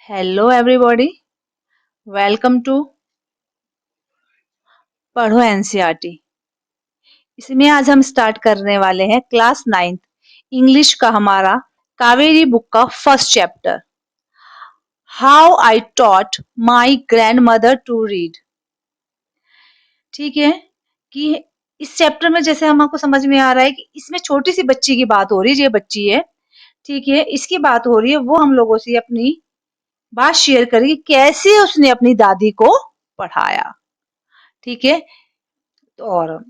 Hello everybody, welcome to पढ़ो NCERT. इसमें आज हम स्टार्ट करने वाले हैं क्लास 9th इंग्लिश का हमारा कावेरी बुक का first chapter how I taught my grandmother to read. ठीक है कि इस चैप्टर में जैसे हमको समझ में आ रहा है कि इसमें छोटी सी बच्ची की बात हो रही है, ये बच्ची है, ठीक है, इसकी बात हो रही है, वो हम लोगों से अपनी बात शेयर करेगी कैसे उसने अपनी दादी को पढ़ाया। ठीक है, और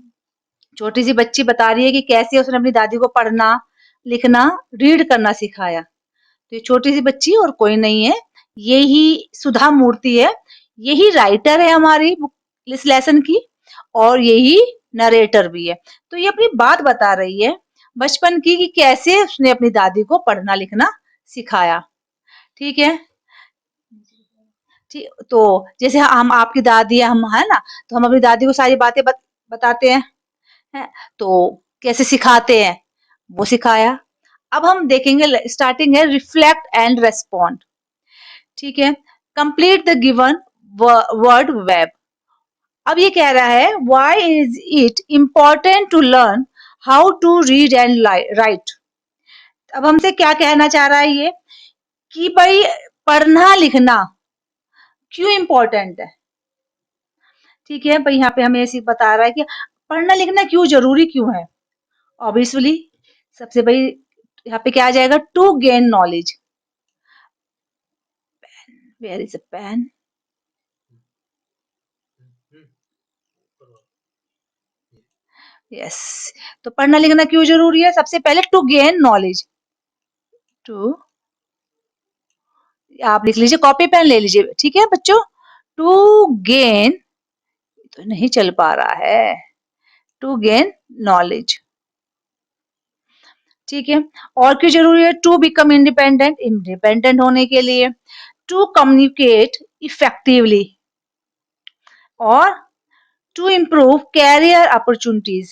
छोटी सी बच्ची बता रही है कि कैसे उसने अपनी दादी को पढ़ना, लिखना, रीड करना सिखाया। तो ये छोटी सी बच्ची और कोई नहीं है, यही सुधा मूर्ति है, यही राइटर है हमारी इस लेसन की और यही नरेटर भी है। तो ये अपनी बात बता रही है बचपन की कि कैसे उसने अपनी दादी को पढ़ना लिखना सिखाया। ठीक है, ठीक, तो जैसे हम आपकी दादी है, हम है ना, तो हम अपनी दादी को सारी बातें बताते हैं, है? तो कैसे सिखाते हैं वो सिखाया। अब हम देखेंगे, स्टार्टिंग है रिफ्लेक्ट एंड रेस्पॉन्ड। ठीक है, complete the given word web. अब ये कह रहा है why is it important to learn how to read and write. अब हमसे क्या कहना चाह रहा है ये कि भाई पढ़ना लिखना क्यों इम्पोर्टेंट है। ठीक है भाई, यहाँ पे हमें ऐसे बता रहा है कि पढ़ना लिखना क्यों जरूरी क्यों है। ऑब्वियसली सबसे भाई यहाँ पे क्या आ जाएगा, to gain knowledge. Where is a pen. Yes, तो पढ़ना लिखना क्यों जरूरी है, सबसे पहले टू गेन नॉलेज। टू, आप लिख लीजिए, कॉपी पेन ले लीजिए, ठीक है बच्चों। टू गेन, तो नहीं चल पा रहा है, टू गेन नॉलेज। ठीक है, और क्यों जरूरी है, टू बिकम इंडिपेंडेंट, इंडिपेंडेंट होने के लिए, टू कम्युनिकेट इफेक्टिवली, और टू इम्प्रूव कैरियर अपॉर्चुनिटीज।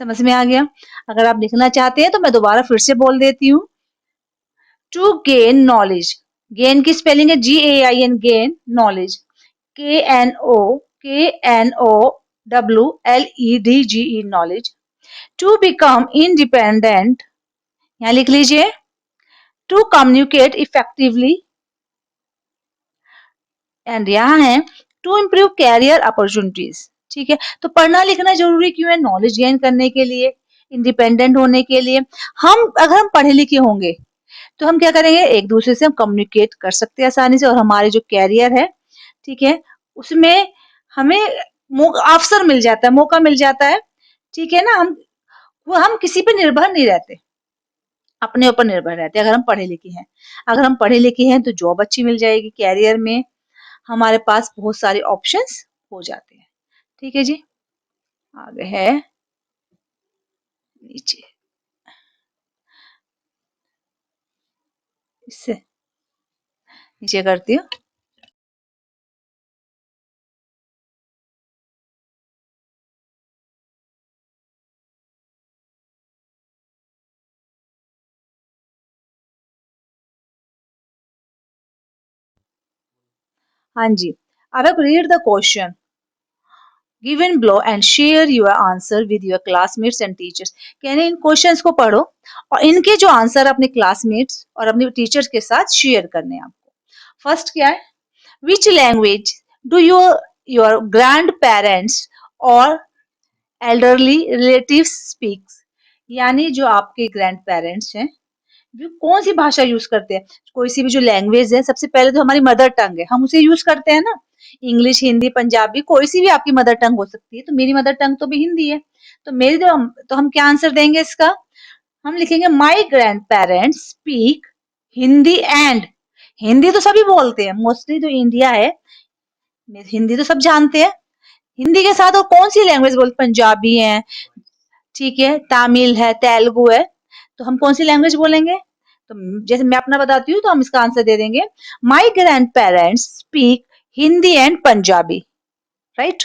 समझ में आ गया। अगर आप लिखना चाहते हैं तो मैं दोबारा फिर से बोल देती हूँ, टू गेन नॉलेज, गेन की स्पेलिंग है GAIN, gain knowledge, KNOWLEDGE knowledge. To become independent, यहाँ लिख लीजिए, टू कम्युनिकेट इफेक्टिवली, एंड यहाँ है टू इम्प्रूव कैरियर अपॉर्चुनिटीज। ठीक है, तो पढ़ना लिखना जरूरी क्यों है, नॉलेज गेन करने के लिए, इंडिपेंडेंट होने के लिए। अगर हम पढ़े लिखे होंगे तो हम क्या करेंगे, एक दूसरे से हम कम्युनिकेट कर सकते हैं आसानी से, और हमारे जो कैरियर है, ठीक है, उसमें हमें अवसर मिल जाता है, मौका मिल जाता है। ठीक है ना, हम किसी पे निर्भर नहीं रहते, अपने ऊपर निर्भर रहते हैं अगर हम पढ़े लिखे हैं। अगर हम पढ़े लिखे हैं तो जॉब अच्छी मिल जाएगी, कैरियर में हमारे पास बहुत सारे ऑप्शंस हो जाते हैं। ठीक है जी, आगे है नीचे, इससे नीचे करती हूँ। हाँ जी, अब read the question given below and share your answer with your classmates and teachers। यानी इन क्वेश्चंस को पढ़ो और इनके जो आंसर अपने क्लासमेट्स और अपने टीचर्स के साथ शेयर करने हैं आपको। फर्स्ट क्या है, which language do your grand parents और एल्डरली रिलेटिव्स स्पीक्स। यानी जो आपके ग्रैंड पेरेंट्स हैं वो कौन सी भाषा यूज करते हैं, कोई सी भी जो लैंग्वेज है, सबसे पहले तो हमारी मदर टंग है, हम उसे यूज करते हैं ना, इंग्लिश, हिंदी, पंजाबी, कोई सी भी आपकी मदर टंग हो सकती है। तो मेरी मदर टंग तो भी हिंदी है, तो मेरी तो हम क्या आंसर देंगे इसका, हम लिखेंगे माई grandparents speak Hindi and, Hindi तो सभी बोलते हैं, मोस्टली जो इंडिया है हिंदी तो सब जानते हैं, हिंदी के साथ और कौन सी लैंग्वेज बोलते, पंजाबी है, ठीक है, तमिल है, तेलुगु है, तो हम कौन सी लैंग्वेज बोलेंगे। तो जैसे मैं अपना बताती हूँ तो हम इसका आंसर दे देंगे, my grandparents speak Hindi and Punjabi, right.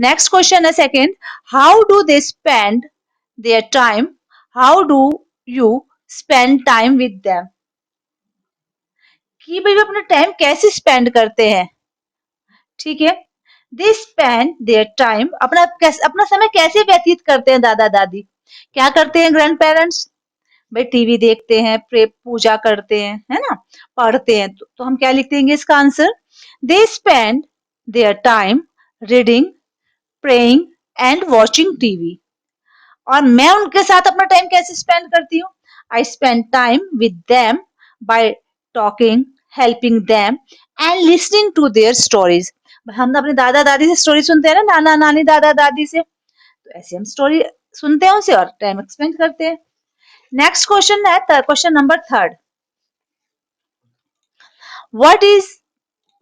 Next question है second, how do they spend their time, how do you spend time with them, कि भाई वो अपना टाइम कैसे स्पेंड करते हैं, ठीक है। दे स्पेंड देयर टाइम, अपना समय कैसे व्यतीत करते हैं दादा दादी, क्या करते हैं ग्रैंड पेरेंट्स, भाई टीवी देखते हैं, प्रे पूजा करते हैं, है ना, पढ़ते हैं, तो हम क्या लिख देंगे इसका answer, they spend their time reading, praying and watching TV. और मैं उनके साथ अपना टाइम कैसे स्पेंड करती हूँ, I spend time with them by talking, helping them and listening to their stories. हम अपने दादा दादी से स्टोरी सुनते हैं ना, नाना नानी दादा दादी से, तो ऐसे हम स्टोरी सुनते हैं उनसे और टाइम स्पेंड करते हैं। नेक्स्ट क्वेश्चन है question number third, what is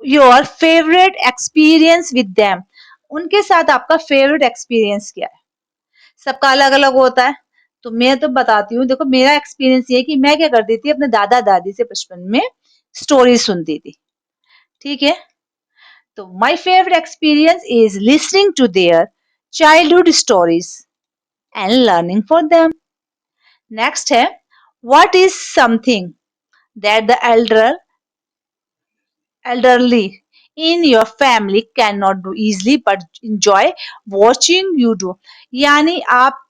your favourite experience with them, उनके साथ आपका फेवरेट एक्सपीरियंस क्या है, सबका अलग अलग होता है। तो मैं तो बताती हूँ, देखो मेरा एक्सपीरियंस ये है कि मैं क्या करती थी, अपने दादा दादी से बचपन में स्टोरी सुनती थी, ठीक है। तो my favourite experience is listening to their childhood stories and learning for them. Next है, what is something that the elderly in your family cannot do easily but enjoy watching you do, यानी आप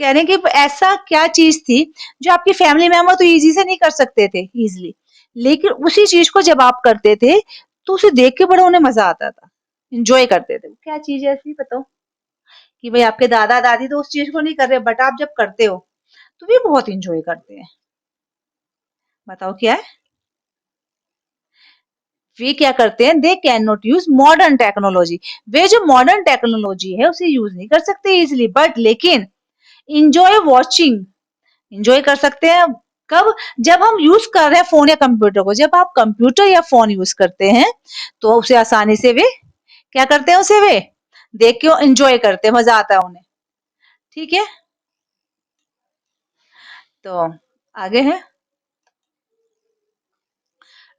कह रहे हैं कि ऐसा क्या चीज थी जो आपकी फैमिली मेंबर तो इजी से नहीं कर सकते थे इजीली, लेकिन उसी चीज को जब आप करते थे तो उसे देख के बड़ा उन्हें मजा आता था, इंजॉय करते थे। क्या चीज है ऐसी बताओ, कि भाई आपके दादा दादी तो उस चीज को नहीं कर रहे बट आप जब करते हो तो वे बहुत इंजॉय करते हैं, बताओ क्या है। वे क्या करते हैं, they can not use modern technology, वे जो मॉडर्न टेक्नोलॉजी है उसे यूज नहीं कर सकते इजिली, बट लेकिन इंजॉय वॉचिंग, इंजॉय कर सकते हैं। कब, जब हम यूज कर रहे हैं फोन या कंप्यूटर को, जब आप कंप्यूटर या फोन यूज करते हैं तो उसे आसानी से वे क्या करते हैं, उसे वे देख के इंजॉय करते हैं, मजा आता है उन्हें, ठीक है। तो आगे है,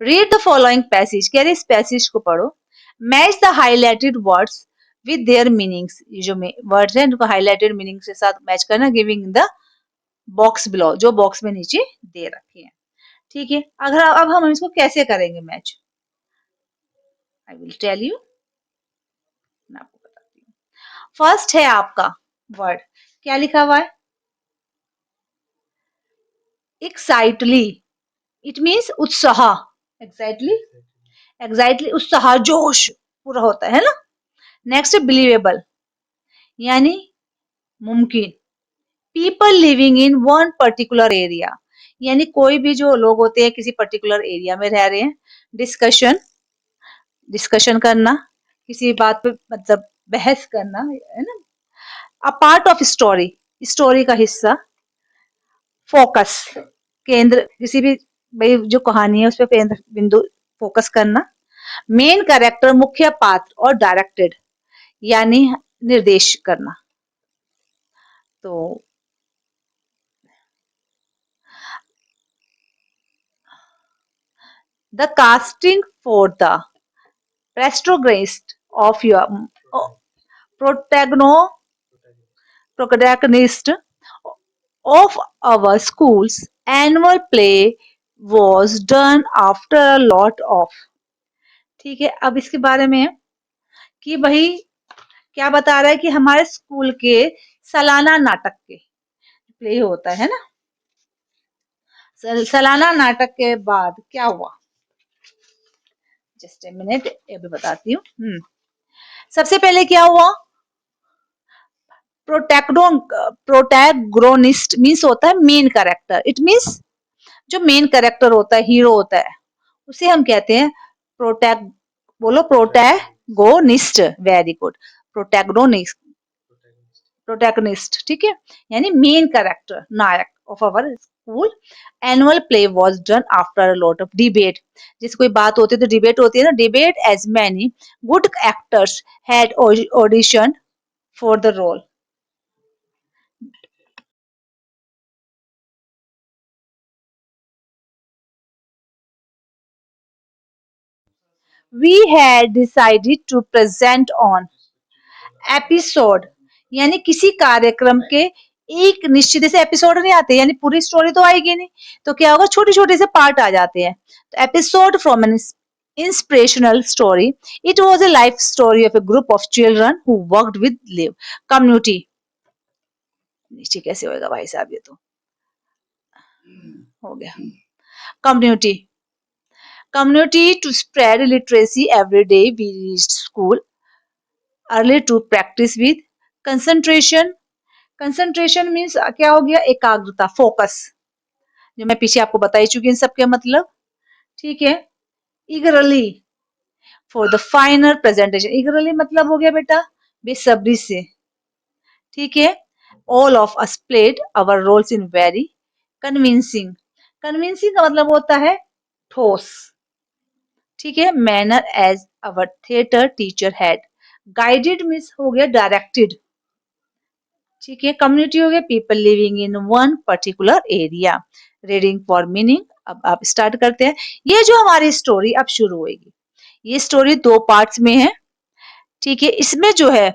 रीड द फॉलोइंग पैसेज, कह रहे इस पैसेज को पढ़ो, match the highlighted words with their meanings, ये जो वर्ड्स हैं उनको हाईलाइटेड मीनिंग के साथ मैच करना, गिविंग द बॉक्स बिलो, जो बॉक्स में नीचे दे रखे हैं, ठीक है। अगर अब हम इसको कैसे करेंगे match, I will tell you, मैं आपको बताती हूँ। फर्स्ट है आपका वर्ड, क्या लिखा हुआ है, एक्साइटली, इट मीन्स उत्साह, एक्साइटली, एक्साइटली उत्साह, जोश पूरा होता है ना। नेक्स्ट है बिलीवेबल, यानी मुमकिन, people living in one particular area, यानी कोई भी जो लोग होते हैं किसी पर्टिकुलर एरिया में रह रहे हैं। डिस्कशन, डिस्कशन करना, किसी बात पे मतलब बहस करना, है ना। A part of story, story का हिस्सा। फोकस, केंद्र, किसी भी भाई जो कहानी है उस पर केंद्र बिंदु फोकस करना। मेन कैरेक्टर, मुख्य पात्र, और डायरेक्टेड यानी निर्देश करना। तो the casting for the protagonist of your protagno, protagonist of our school's annual play was done after a lot of, ठीक है। अब इसके बारे में कि भाई क्या बता रहा है कि हमारे स्कूल के सालाना नाटक के प्ले होता है ना, सालाना नाटक के बाद क्या हुआ, जस्ट ए मिनट अभी बताती हूँ। सबसे पहले क्या हुआ, प्रोटैगोनिस्ट मीन्स होता है मेन कैरेक्टर, इट मीन्स जो मेन कैरेक्टर होता है, हीरो होता है, उसे हम कहते हैं प्रोटैग, बोलो protagonist, very good, protagonist, protagonist, ठीक है, यानी मेन कैरेक्टर, नायक of our school annual play was done after a lot of debate, जैसे कोई बात होती है तो डिबेट होती है ना, debate as many good actors had audition for the role, we had decided to present on episode, यानी किसी कार्यक्रम के एक निश्चित से एपिसोड नहीं आते, यानी पूरी स्टोरी तो आएगी नहीं, तो क्या होगा, छोटे छोटे से पार्ट आ जाते हैं। तो episode from an inspirational story. It was a life story of a group of children who worked with live community. नीचे कैसे होएगा भाई साहब, ये तो हो गया। Community. Community to spread literacy every day. We reached school early to practice with concentration. Concentration means क्या हो गया, एकाग्रता, फोकस, जो मैं पीछे आपको बता ही चुकी हूँ सबके मतलब। ठीक है। eagerly for the final presentation. eagerly मतलब हो गया बेटा बेसब्री से। ठीक है। all of us played our roles in very convincing. convincing का मतलब होता है ठोस। ठीक है। manner as our theater teacher had guided means हो गया डायरेक्टेड। ठीक है। कम्युनिटी हो गया people living in one particular area. Reading for meaning. अब आप स्टार्ट करते हैं। ये जो हमारी स्टोरी अब शुरू होगी, ये स्टोरी 2 पार्ट्स में है। ठीक है। इसमें जो है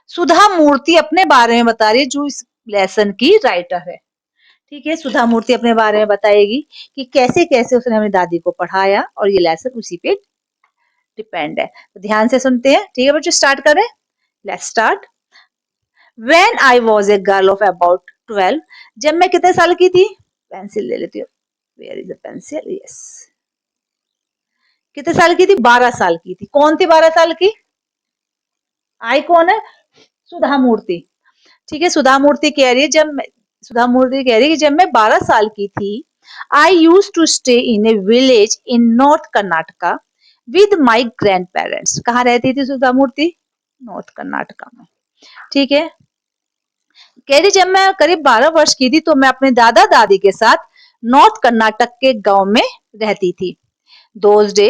सुधा मूर्ति अपने बारे में बता रही है, जो इस लेसन की राइटर है। ठीक है। सुधा मूर्ति अपने बारे में बताएगी कि कैसे कैसे उसने अपनी दादी को पढ़ाया, और ये लेसन उसी पे डिपेंड है। तो ध्यान से सुनते हैं। ठीक है बच्चों, स्टार्ट करें। Let's start. When I was a girl of about 12, जब मैं कितने साल की थी, पेंसिल ले लेती हूँ। Where is the pencil? Yes. कितने साल की थी, 12 साल की थी। कौन थी 12 साल की? आई कौन है? सुधा मूर्ति। ठीक है। सुधा मूर्ति कह रही है सुधा मूर्ति कह रही है कि जब मैं 12 साल की थी, I use to stay in a village in north Karnataka with my grandparents. कहाँ रहती थी सुधा मूर्ति? नॉर्थ कर्नाटका में। ठीक है। कह रही जब मैं करीब 12 वर्ष की थी तो मैं अपने दादा दादी के साथ नॉर्थ कर्नाटक के गांव में रहती थी। Those day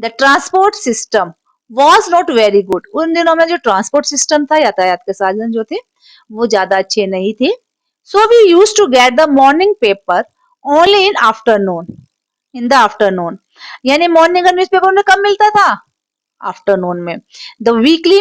the transport system was not very good. उन दिनों में जो ट्रांसपोर्ट सिस्टम था, यातायात के साधन जो थे, वो ज्यादा अच्छे नहीं थे। So we use to get the morning paper only in afternoon, in the afternoon. यानी मॉर्निंग का न्यूज़पेपर उन्हें कब मिलता था? आफ्टरनून में। द वीकली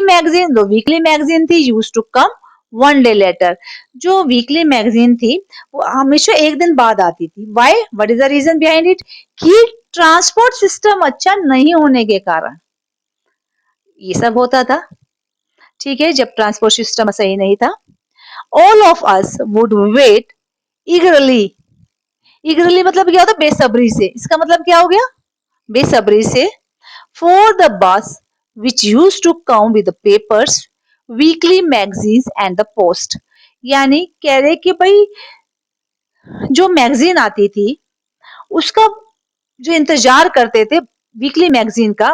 मैगजीन थी use to come one day later. जो वीकली मैगजीन थी वो हमेशा एक दिन बाद आती थी। Why? What is the reason behind it? कि ट्रांसपोर्ट सिस्टम अच्छा नहीं होने के कारण ये सब होता था। ठीक है। जब ट्रांसपोर्ट सिस्टम सही नहीं था, all of us would wait eagerly. Eagerly मतलब क्या होता है? बेसब्री से। इसका मतलब क्या हो गया? बेसब्री से। for the bus which used to come with the papers, weekly magazines and the post. यानी कह रहे कि भाई जो मैगजीन आती थी उसका जो इंतजार करते थे, वीकली मैगजीन का,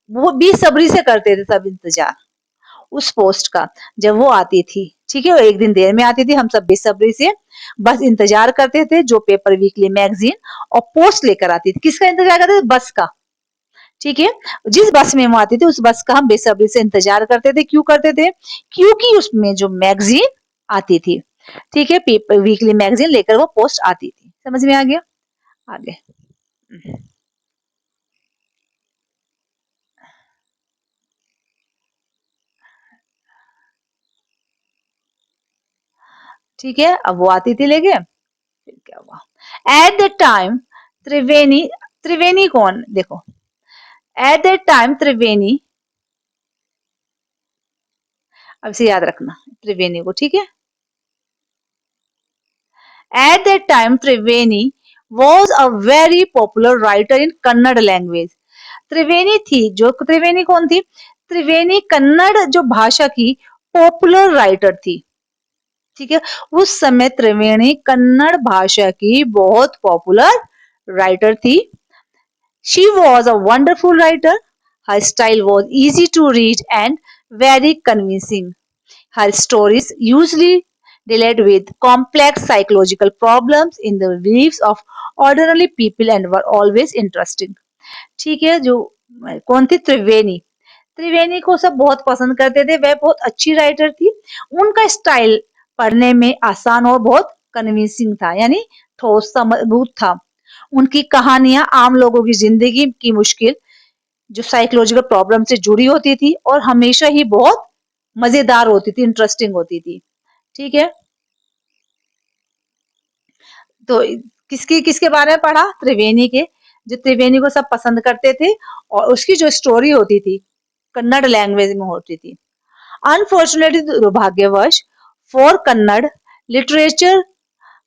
वो बेसब्री से करते थे सब इंतजार उस पोस्ट का जब वो आती थी। ठीक है। वो एक दिन देर में आती थी, हम सब बेसब्री से बस इंतजार करते थे जो पेपर वीकली मैगजीन और पोस्ट लेकर आती थी। किसका इंतजार करते थे? बस का। ठीक है। जिस बस में वो आती थी उस बस का हम बेसब्री से इंतजार करते थे। क्यों करते थे? क्योंकि उसमें जो मैगजीन आती थी। ठीक है। पेपर वीकली मैगजीन लेकर वो पोस्ट आती थी। समझ में आ गया? आगे। ठीक है। अब वो आती थी लेके, फिर क्या हुआ? एट द टाइम त्रिवेणी, त्रिवेणी कौन? देखो, एट द टाइम त्रिवेणी, अब से याद रखना त्रिवेणी को। ठीक है। At that time, Triveni was a very popular writer in Kannada language. त्रिवेणी थी, जो त्रिवेणी कौन थी? त्रिवेणी कन्नड़ जो भाषा की पॉपुलर राइटर थी। ठीक है। उस समय त्रिवेणी कन्नड़ भाषा की बहुत पॉपुलर राइटर थी। She was a wonderful writer. Her style was easy to read and very convincing. Her stories usually dealt with complex psychological problems in the lives of ordinary people and were always interesting. ठीक है। जो कौन थी? त्रिवेणी। त्रिवेणी को सब बहुत पसंद करते थे, वह बहुत अच्छी राइटर थी। उनका स्टाइल पढ़ने में आसान और बहुत कन्विंसिंग था, यानी ठोस सा मजबूत था। उनकी कहानियां आम लोगों की जिंदगी की मुश्किल जो साइकोलॉजिकल प्रॉब्लम से जुड़ी होती थी और हमेशा ही बहुत मजेदार होती थी, इंटरेस्टिंग होती थी। ठीक है। तो किसकी किसके बारे में पढ़ा? त्रिवेणी के, जो त्रिवेणी को सब पसंद करते थे और उसकी जो स्टोरी होती थी कन्नड़ लैंग्वेज में होती थी। अनफॉर्चुनेटली, दुर्भाग्यवश for Kannada literature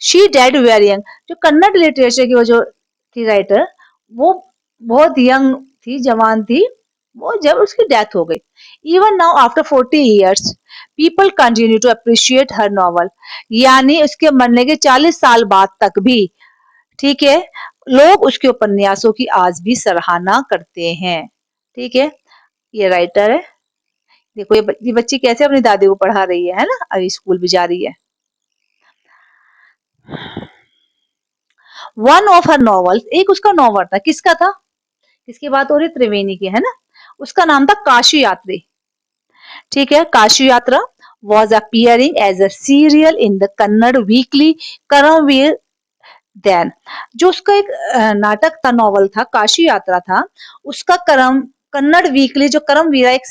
she did very young. जो कन्नड़ लिटरेचर की वो जो थी राइटर, वो बहुत यंग थी, जवान थी, वो जब उसकी डेथ हो गई। Even now after 40 years people continue to appreciate her novel. यानी उसके मरने के 40 साल बाद तक भी, ठीक है, लोग उसके उपन्यासों की आज भी सराहना करते हैं। ठीक है, ये राइटर है। देखो ये बच्ची कैसे अपनी दादी को पढ़ा रही है ना, अभी स्कूल भी जा रही है। वन ऑफ हर नॉवल्स, एक उसका नॉवल था, किसका था? किसकी बात हो रही? त्रिवेणी की, है ना। उसका नाम था काशी यात्री। ठीक है, Kashi Yatra was appearing as a serial in the Kannada weekly Karmaveer then. जो उसका एक नाटक था, नॉवल था, काशी यात्रा था, उसका करम कन्नड़ वीकली जो करमवीरा एक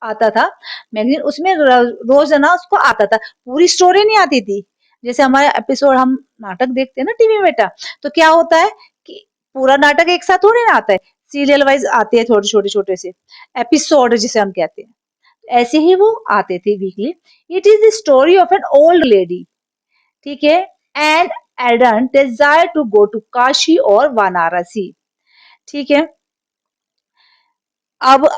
आता था मैगजीन, उसमें रोज है ना उसको आता था। पूरी स्टोरी नहीं आती थी, जैसे हमारे एपिसोड हम नाटक देखते हैं ना टीवी में बेटा, तो क्या होता है कि पूरा नाटक एक साथ थोड़ी ना आता है, सीरियल वाइज आते हैं, छोटे छोटे छोटे से एपिसोड जिसे हम कहते हैं। ऐसे ही वो आते थे weekly. It is the story of an old lady, ठीक है, एंड एडन desire to go to Kashi और वाराणसी। ठीक है, अब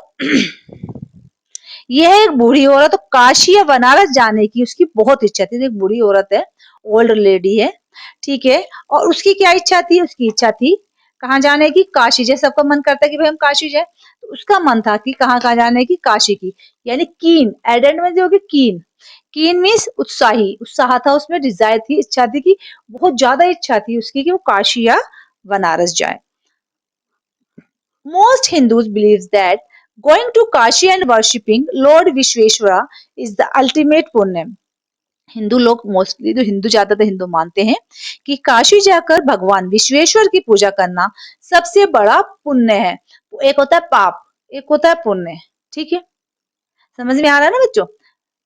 यह एक बूढ़ी औरत तो काशी या बनारस जाने की उसकी बहुत इच्छा थी। एक बूढ़ी औरत है, ओल्ड लेडी है, ठीक है, और उसकी क्या इच्छा थी? उसकी इच्छा थी कहाँ जाने की? काशी। जैसे सबका मन करता है कि भाई हम काशी जाए, तो उसका मन था कि कहाँ कहाँ जाने की? काशी की। यानी कीन, एडेंट में जो कीन, कीन मीन्स उत्साही, उत्साह था उसमें, डिजायर थी, इच्छा थी कि बहुत ज्यादा इच्छा थी उसकी कि वो काशी या बनारस जाए। Most Hindus believe that going to Kashi and worshipping Lord Vishweshwara is the ultimate पुण्य। हिंदू लोग मोस्टली, जो हिंदू ज्यादातर हिंदू मानते हैं कि काशी जाकर भगवान विश्वेश्वर की पूजा करना सबसे बड़ा पुण्य है। एक होता है पाप, एक होता है पुण्य। ठीक है, समझ में आ रहा है ना बच्चों?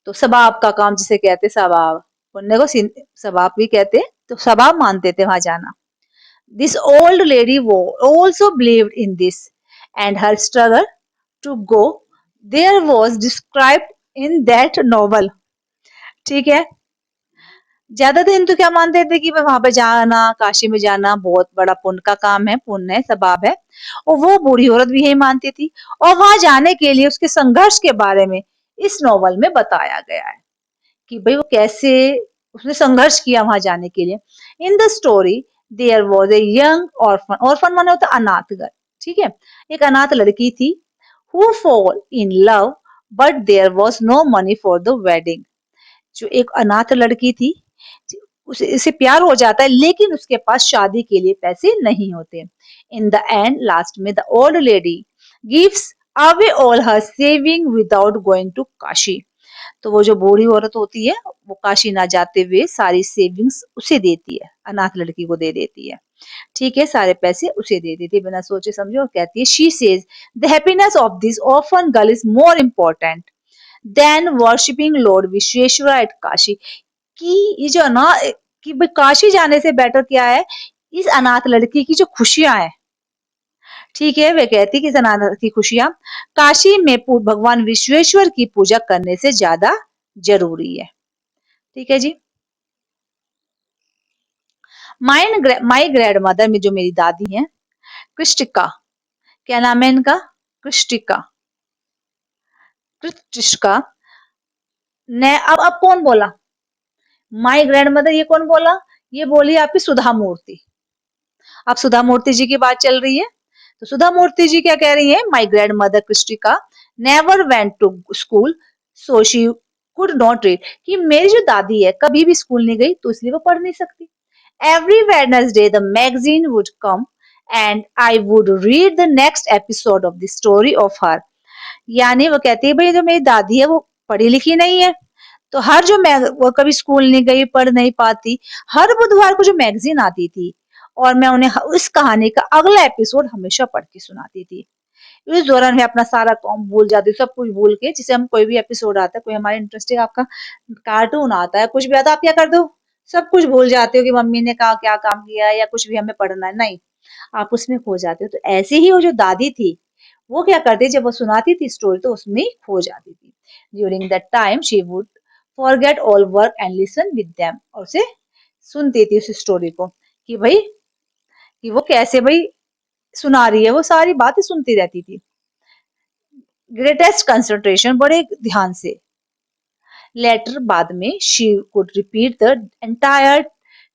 तो सबाब का काम जिसे कहते, सबाब, पुण्य को सबाब भी कहते, तो सबाब मानते थे वहां जाना। This old lady also believed in this, and her struggle to go there was described in that novel. ठीक है, ज्यादातर हिंदू क्या मानते थे कि वहां पे जाना, काशी में जाना बहुत बड़ा पुण्य का काम है, पुण्य है, सबाब है। और वो बूढ़ी औरत भी यही मानती थी, और वहां जाने के लिए उसके संघर्ष के बारे में इस नॉवल में बताया गया है कि भाई वो कैसे उसने संघर्ष किया वहां जाने के लिए। In the story there was a young orphan, orphan माने होता अनाथ घर, ठीक है, एक अनाथ लड़की थी, who fell in love but there was no money for the wedding. जो एक अनाथ लड़की थी, उसे प्यार हो जाता है लेकिन उसके पास शादी के लिए पैसे नहीं होते। इन द एंड, लास्ट में, the old lady gives away all her saving without going to Kashi. तो वो जो बूढ़ी औरत होती है, वो काशी ना जाते हुए सारी सेविंग्स उसे देती है, अनाथ लड़की को दे देती है। ठीक है, सारे पैसे उसे दे देती है बिना सोचे समझे, और कहती है she says the happiness of this orphan girl is more important than worshipping Lord Vishweshwara at Kashi. कि ये जो ना, कि भाई काशी जाने से बेटर क्या है, इस अनाथ लड़की की जो खुशियां है, ठीक है, वे कहती कि इस अनाथ की खुशियां काशी में भगवान विश्वेश्वर की पूजा करने से ज्यादा जरूरी है। ठीक है जी। माई ग्रैंड मदर में जो मेरी दादी है, कृष्टिका, क्या नाम है इनका? कृष्टिका, कृष्टिका ने, अब कौन बोला? माई ग्रैंड मदर, ये कौन बोला? ये बोली आपकी सुधा मूर्ति। अब सुधा मूर्ति जी की बात चल रही है, तो सुधा मूर्ति जी क्या कह रही है? My grandmother Krishtika never went to school so she could not read. कि मेरी जो दादी है कभी भी स्कूल नहीं गई तो इसलिए वो पढ़ नहीं सकती। Every Wednesday the magazine would come and I would read the next episode of the story of her। यानी वो कहती है भाई जो मेरी दादी है वो पढ़ी लिखी नहीं है, तो हर जो वो कभी स्कूल नहीं गई, पढ़ नहीं पाती, हर बुधवार को जो मैगजीन आती थी और मैं उन्हें उस कहानी का अगला एपिसोड हमेशा पढ़ के सुनाती थी। उस दौरान मैं अपना सारा काम भूल जाती हूँ, सब कुछ भूल के, जैसे हम कोई भी एपिसोड आता है, कोई हमारा इंटरेस्टिंग आपका कार्टून आता है, कुछ भी आता है, आप क्या कर दो, सब कुछ भूल जाते हो कि मम्मी ने कहा क्या काम किया या कुछ भी हमें पढ़ना है, नहीं, आप उसमें खो जाते हो। तो ऐसे ही वो जो दादी थी, वो क्या करती, जब वो सुनाती थी स्टोरी तो उसमें खो जाती थी। During that time she would forget all work and listen with them, और उसे सुनती थी उस स्टोरी को, कि भाई कि वो कैसे भाई सुना रही है, वो सारी बातें सुनती रहती थी, ग्रेटेस्ट कंसंट्रेशन, बड़े ध्यान से। लेटर बाद में she could repeat the entire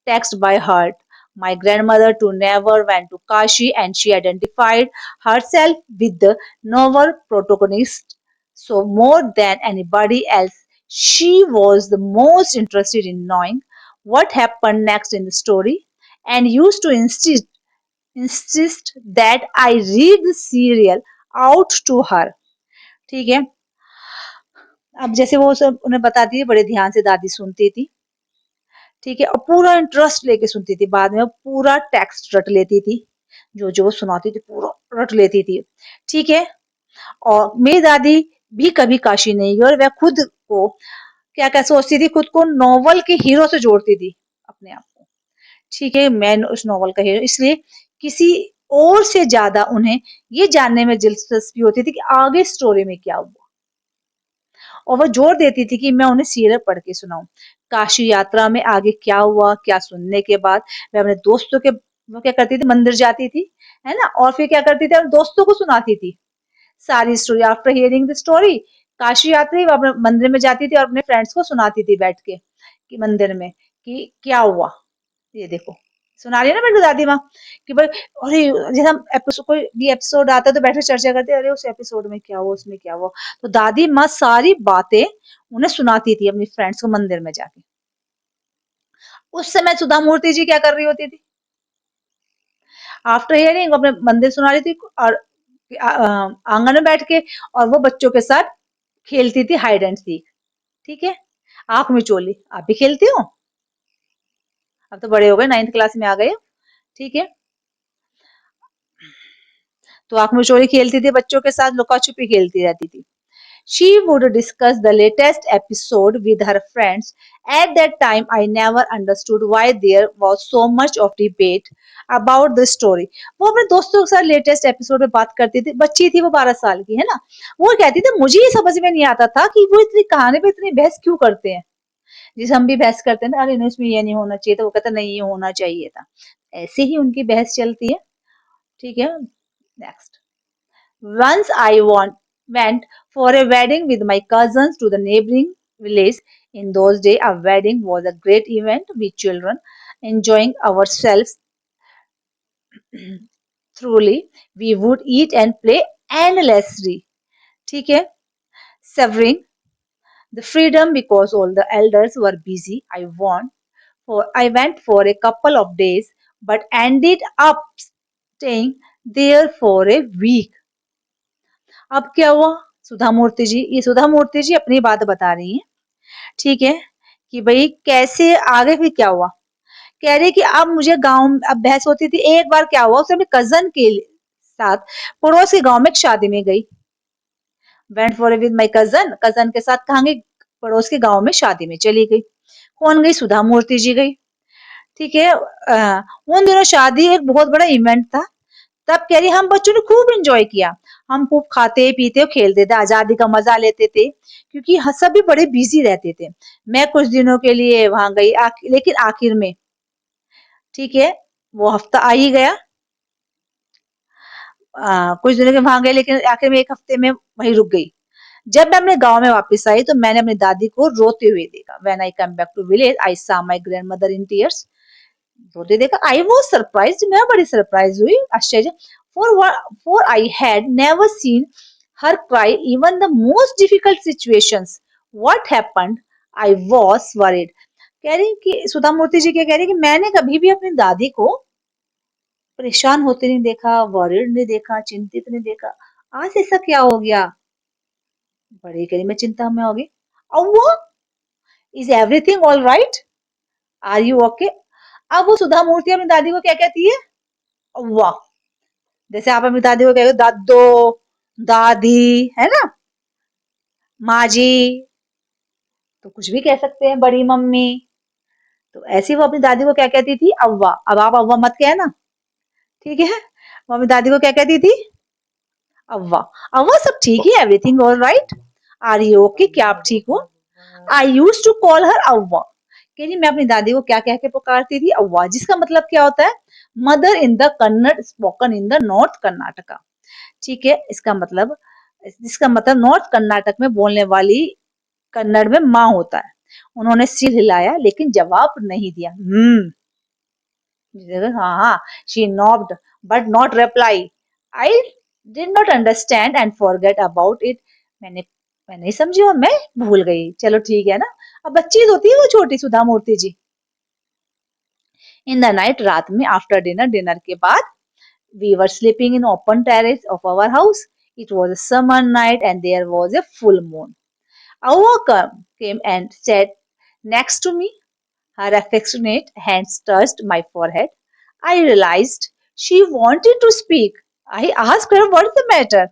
text by heart. My grandmother too never went to Kashi and she identified herself with the novel protagonist. So more than anybody else, she was the most interested in knowing what happened next in the story and used to insist that I read the serial out to her. ठीक है, अब जैसे वो सब उन्हें बताती है, बड़े ध्यान से दादी सुनती थी, ठीक है, और पूरा इंटरेस्ट लेके सुनती थी, बाद में वो पूरा टेक्स्ट रट लेती थी, जो जो वो सुनाती थी पूरा रट लेती थी, ठीक है। और मेरी दादी भी कभी काशी नहीं गई और वह खुद को क्या क्या सोचती थी, खुद को नॉवल के हीरो से जोड़ती थी अपने आप को, ठीक है, मैं उस नॉवल का हीरो, इसलिए किसी और से ज्यादा उन्हें ये जानने में दिलचस्पी होती थी कि आगे स्टोरी में क्या हुआ, और वो जोर देती थी कि मैं उन्हें सीरियल पढ़ के सुनाऊं। काशी यात्रा में आगे क्या हुआ, क्या सुनने के बाद मैं अपने दोस्तों के, वो क्या करती थी, मंदिर जाती थी, है ना, और फिर क्या करती थी, अपने दोस्तों को सुनाती थी सारी story. After hearing the story, Kashi यात्री वो अपने मंदिर में जाती थी और अपने फ्रेंड्स को सुनाती थी बैठ के कि मंदिर में कि क्या हुआ, ये देखो, सुना रही है ना मेरी दादी माँ, कि भाई अरे, जैसे हम एपिसोड, कोई भी एपिसोड आता है तो बैठ के चर्चा करते हैं, अरे उस एपिसोड में क्या हुआ, उसमें क्या हुआ, तो दादी माँ सारी बातें उन्हें सुनाती थी अपनी फ्रेंड्स को मंदिर में जाके। उस समय सुधा मूर्ति जी क्या कर रही होती थी, आफ्टर हियरिंग अपने मंदिर सुना रही थी, और आंगन में बैठ के, और वो बच्चों के साथ खेलती थी हाइड एंड सीक, ठीक है, आंख में चोली, आप भी खेलती हो, अब तो बड़े हो गए, 9th क्लास में आ गए, ठीक है, तो आंख में चोरी खेलती थी, बच्चों के साथ लुका छुपी खेलती रहती थी। She would discuss the latest episode with her friends. At that time, I never understood why there was so much of debate about the story. वो अपने दोस्तों के साथ लेटेस्ट एपिसोड में बात करती थी, बच्ची थी वो, 12 साल की, है ना, वो कहती थी मुझे ये समझ में नहीं आता था कि वो इतनी कहानी पे इतनी बहस क्यों करते हैं, जिसे हम भी बहस करते हैं ना, अरे नहीं इसमें ये नहीं होना चाहिए था, वो कहता नहीं ये होना चाहिए था, ऐसे ही उनकी बहस चलती है, ठीक है। Next, once went for a wedding with my cousins to the neighboring village. In those days, a wedding was a great event with children enjoying ourselves thoroughly. We would eat and play endlessly. ठीक है, savoring the freedom because all the elders were busy. I went for a couple of days, but ended up staying there for a week. अब क्या हुआ, सुधा मूर्ति जी, ये सुधा मूर्ति जी अपनी बात बता रही हैं, ठीक है, कि भाई कैसे आगे फिर क्या हुआ, कह रही कि अब मुझे गांव, अब बहस होती थी, एक बार क्या हुआ, उसने अपने कजन के साथ पड़ोस के गांव में एक शादी में गई, went for with my cousin, cousin के साथ कहाँ गई, पड़ोस के गांव में शादी में चली गई, कौन गई, सुधा मूर्ति जी गई, ठीक है, उन दिनों शादी एक बहुत बड़ा इवेंट था, तब कह रही हम बच्चों ने खूब एंजॉय किया, हम खूब खाते पीते और खेलते थे, आजादी का मजा लेते थे, क्योंकि सभी बड़े बिजी रहते थे। मैं कुछ दिनों के लिए वहां गई, लेकिन आखिर में, ठीक है, वो हफ्ता आ ही गया, कुछ दिनों के वहां गए, लेकिन आखिर में एक हफ्ते में वहीं रुक गई। जब मैं अपने गांव में वापस आई तो मैंने अपनी दादी को रोते हुए देखा। When I come back to village I saw my grandmother in tears, रोते देखा, आई वाज सरप्राइज्ड, मैं बड़ी सरप्राइज हुई, आश्चर्य, for I had never seen her cry even the most difficult situations, what happened, I was worried. कह रही कि सुधा मूर्ति जी क्या कह रही कि मैंने कभी भी अपनी दादी को परेशान होते नहीं देखा, वरीड नहीं देखा, चिंतित नहीं देखा, आज ऐसा क्या हो गया, बड़ी कह रही मैं चिंता में हो गई, अव्वा, is everything all right, are you okay. अब वो सुधा मूर्ति अपनी दादी को क्या कहती है, अव्वा, जैसे आप अपनी दादी को कहोगे दादो, दादी, है ना, माँ जी, तो कुछ भी कह सकते हैं, बड़ी मम्मी। तो ऐसे ही वो अपनी दादी को क्या कहती थी? अव्वा। अब आप अव्वा मत कहना, ठीक है? वो अपनी दादी को क्या कहती थी? अव्वा। अव्वा सब ठीक है, everything all right? Are you okay? क्या आप ठीक हो? I use to call her Avva. कह मैं अपनी दादी को क्या कह के पुकारती थी? अव्वा, जिसका मतलब क्या होता है? Mother in the Kannada spoken in the north Karnataka. ठीक है, इसका मतलब नॉर्थ कर्नाटक में बोलने वाली कन्नड़ में माँ होता है। उन्होंने सिर हिलाया लेकिन जवाब नहीं दिया। हाँ हाँ, she nodded but not reply. I did not understand and forget about it. मैंने मैं नहीं समझी और मैं भूल गई। चलो ठीक है ना। अब बच्ची होती है वो छोटी सुधा मूर्ति जी। इन द नाइट, रात में, आफ्टर डिनर, डिनर के बाद, we were sleeping in open terrace of our house. It was a summer night and there was a full moon. Awa came and sat next to me. Her affectionate hands touched my forehead. I realized she wanted to speak. I asked her what's the matter.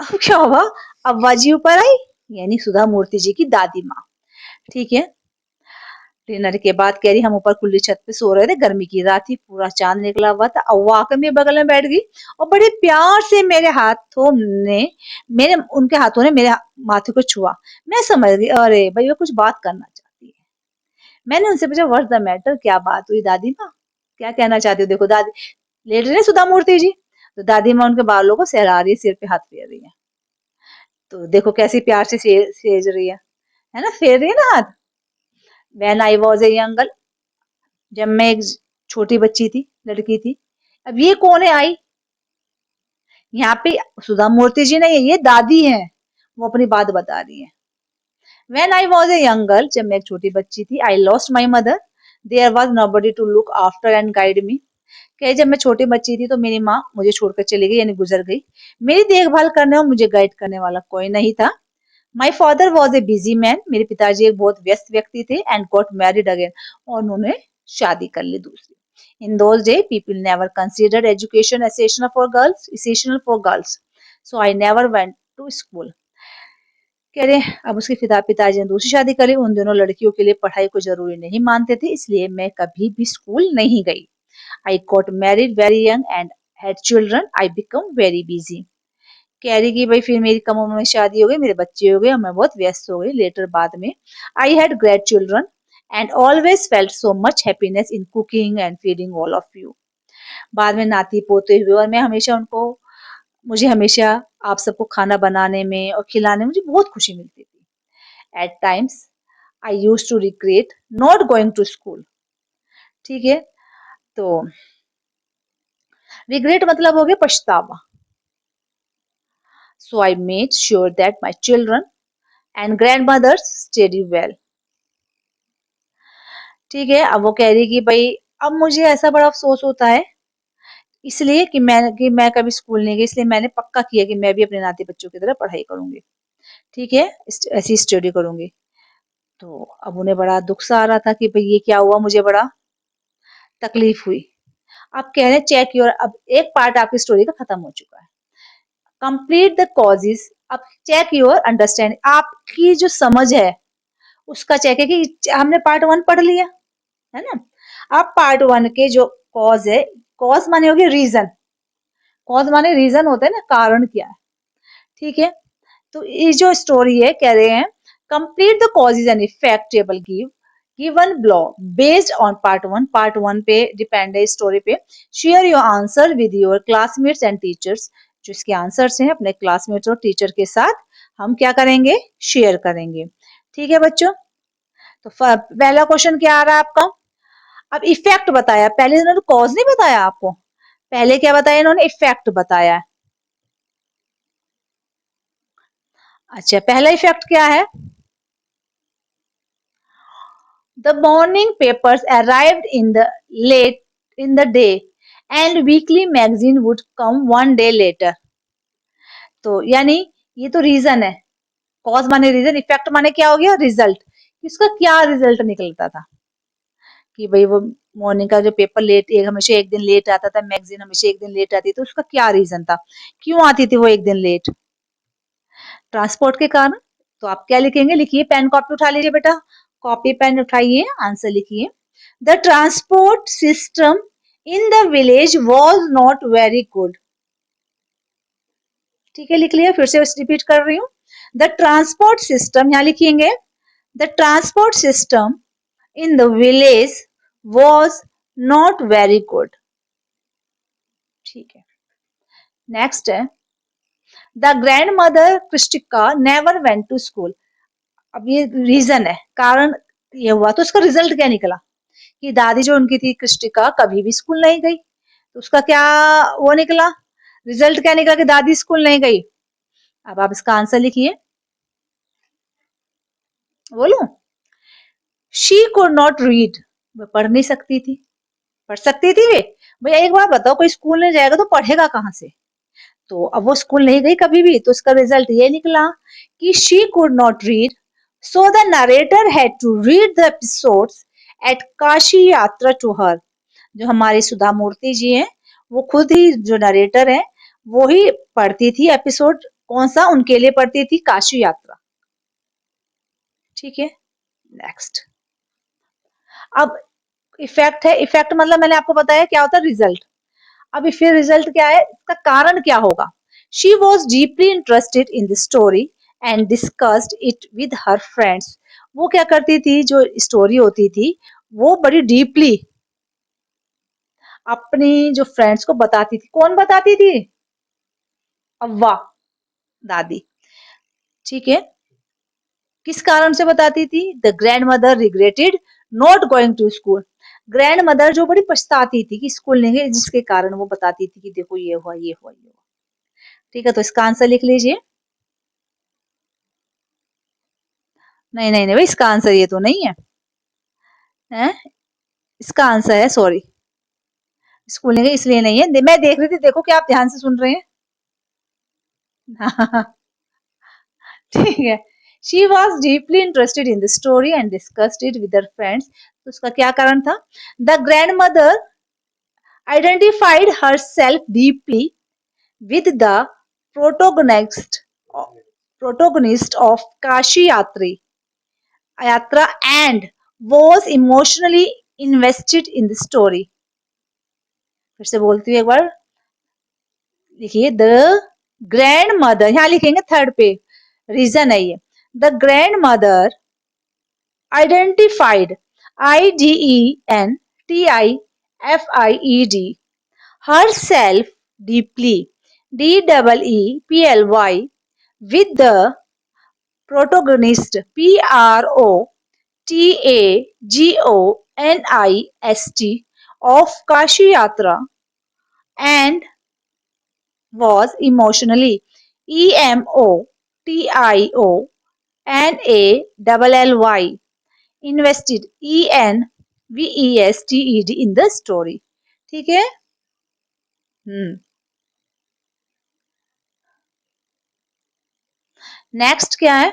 अब क्या हुआ? अव्वा जी ऊपर आई, यानी सुधा मूर्ति जी की दादी माँ। ठीक है, डिनर के बाद कह रही हम ऊपर खुली छत पे सो रहे थे, गर्मी की रात थी, पूरा चांद निकला हुआ था। अव्वा आकर मेरे बगल में बैठ गई और बड़े प्यार से मेरे उनके हाथों ने मेरे माथे को छुआ। मैं समझ गई, अरे भाई वो कुछ बात करना चाहती है। मैंने उनसे पूछा व्हाट्स द मैटर, क्या बात हुई दादी माँ? क्या कहना चाहती हो? देखो दादी लेट रहे सुधा मूर्ति जी, तो दादी माँ उनके बालों को सहला रही है, सिर पे हाथ फेर रही है। तो देखो कैसी प्यार से सेज रही है ना, फेर रही है ना हाथ। When I was a young girl, जब मैं एक छोटी बच्ची थी, लड़की थी। अब ये कौन है आई? यहाँ पे सुधा मूर्ति जी नहीं है, ये दादी है, वो अपनी बात बता रही है। When I was a young girl, जब मैं एक छोटी बच्ची थी, I lost my mother, there was nobody to look after and guide me. कहे जब मैं छोटी बच्ची थी तो मेरी माँ मुझे छोड़कर चली गई, यानी गुजर गई। मेरी देखभाल करने और मुझे गाइड करने वाला कोई नहीं था। My father was a busy man, मेरे पिताजी एक बहुत व्यस्त व्यक्ति थे, एंड गॉट मैरिड अगेन, और उन्होंने शादी कर ली दूसरी। In those day people never considered education essential for girls, so I never went to school. कह रहे अब उसके पिताजी ने दूसरी शादी करी, उन दोनों लड़कियों के लिए पढ़ाई को जरूरी नहीं मानते थे, इसलिए मैं कभी भी स्कूल नहीं गई। I got married very young and had children. I become very busy. कह रही कि भाई फिर मेरी कम उम्र में शादी हो गई, मेरे बच्चे हो गए और मैं बहुत व्यस्त हो गई। लेटर बाद में, I had great children and always felt so much happiness in cooking and feeding all of you. बाद में नाती पोते हुए और मुझे हमेशा आप सबको खाना बनाने में और खिलाने में मुझे बहुत खुशी मिलती थी। At times I used to regret not going to school. ठीक है, तो रिग्रेट मतलब हो गया पछतावा। So I made sure that my children and grandmothers study well. ठीक है, अब वो कह रही कि भाई अब मुझे ऐसा बड़ा अफसोस होता है इसलिए कि मैं कभी स्कूल नहीं गई, इसलिए मैंने पक्का किया कि मैं भी अपने नाती बच्चों की तरह पढ़ाई करूंगी। ठीक है, ऐसी स्टडी करूंगी। तो अब उन्हें बड़ा दुख सा आ रहा था कि भाई ये क्या हुआ, मुझे बड़ा तकलीफ हुई। अब कह रहे हैं चेक योर, अब एक पार्ट आपकी स्टोरी का खत्म हो चुका है। कंप्लीट द कॉजेज, अब चेक योर अंडरस्टैंडिंग, आपकी जो समझ है उसका चेक है कि हमने पार्ट वन पढ़ लिया है ना। अब पार्ट वन के जो कॉज है, कॉज माने हो गया रीजन, कॉज माने रीजन होता है ना, कारण क्या है। ठीक है, तो ये जो स्टोरी है कह रहे हैं complete the causes and effect table given below based on part one पे डिपेंड है स्टोरी पे। Share your answer with your classmates and teachers, जो इसके आंसर्स हैं अपने क्लासमेट्स और टीचर के साथ हम क्या करेंगे, शेयर करेंगे। ठीक है बच्चों, तो पहला क्वेश्चन क्या आ रहा है आपका? अब इफेक्ट बताया, पहले इन्होंने कॉज नहीं बताया आपको, पहले क्या बताया इन्होंने, इफेक्ट बताया। अच्छा, पहला इफेक्ट क्या है? The morning papers arrived in the late in the day and weekly magazine would come one day later. तो यानी ये तो रीजन है, कॉज माने रीजन, इफेक्ट माने क्या हो गया, रिजल्ट। इसका क्या रिजल्ट निकलता था कि भाई वो मॉर्निंग का जो पेपर लेट, एक हमेशा एक दिन लेट आता था, मैगजीन हमेशा एक दिन लेट आती, तो उसका क्या रीजन था, क्यों आती थी वो एक दिन लेट? ट्रांसपोर्ट के कारण। तो आप क्या लिखेंगे, लिखिए, पेन कॉपी उठा लीजिए बेटा, कॉपी पेन उठाइए, आंसर लिखिए। The transport system in the village was not very good. ठीक है, लिख लिया, फिर से रिपीट कर रही हूँ। द ट्रांसपोर्ट सिस्टम, यहाँ लिखेंगे, the transport system in the village was not very good. ठीक है, नेक्स्ट है, the grandmother Kristika never went to school. अब ये रीजन है, कारण ये हुआ, तो उसका रिजल्ट क्या निकला कि दादी जो उनकी थी क्रिस्टिका कभी भी स्कूल नहीं गई, तो उसका क्या वो निकला, रिजल्ट क्या निकला कि दादी स्कूल नहीं गई। अब आप इसका आंसर लिखिए, बोलो। शी कुड नॉट रीड, वो पढ़ नहीं सकती थी। पढ़ सकती थी वे? भैया एक बात बताओ, कोई स्कूल नहीं जाएगा तो पढ़ेगा कहाँ से? तो अब वो स्कूल नहीं गई कभी भी, तो इसका रिजल्ट ये निकला कि she could not read, so the narrator had to read the episodes at Kashi Yatra to हर। जो हमारी सुधा मूर्ति जी हैं, वो खुद ही जो नरेटर है, वो ही पढ़ती थी एपिसोड, कौन सा उनके लिए पढ़ती थी, काशी यात्रा। ठीक है, नेक्स्ट। अब इफेक्ट है, इफेक्ट मतलब मैंने आपको बताया क्या होता है, रिजल्ट। अभी फिर रिजल्ट क्या है, इसका कारण क्या होगा? She was deeply interested in the story and discussed it with her friends. वो क्या करती थी, जो स्टोरी होती थी वो बड़ी डीपली अपनी जो फ्रेंड्स को बताती थी। कौन बताती थी? अव्वा, दादी। ठीक है, किस कारण से बताती थी? The grandmother regretted not going to school. Grandmother जो बड़ी पछताती थी कि स्कूल नहीं गई, जिसके कारण वो बताती थी कि देखो ये हुआ, ये हुआ, ये हुआ। ठीक है, तो इसका आंसर लिख लीजिए। नहीं नहीं नहीं भाई, इसका आंसर ये तो नहीं है, हैं? इसका आंसर है, सॉरी, स्कूल नहीं गई इसलिए नहीं है, मैं देख रही थी, देखो क्या आप ध्यान से सुन रहे हैं? ठीक है, she was deeply interested in the story and discussed it with her friends. तो उसका क्या कारण था? The grand mother identified her self deeply with the protagonist protagonist of Kashi Yatra and was emotionally invested in the story. फिर से बोलती हूँ एक बार, लिखिए, द ग्रैंड मदर, यहाँ लिखेंगे थर्ड पे, रीजन है ये। The grand mother identified, IDENTIFIED, herself deeply, DEEPLY, with the protagonist, PROTAGONIST, of Kashi Yatra and was emotionally, EMOTIONALLY, invested, ENVESTED, in the story. ठीक है, नेक्स्ट क्या है?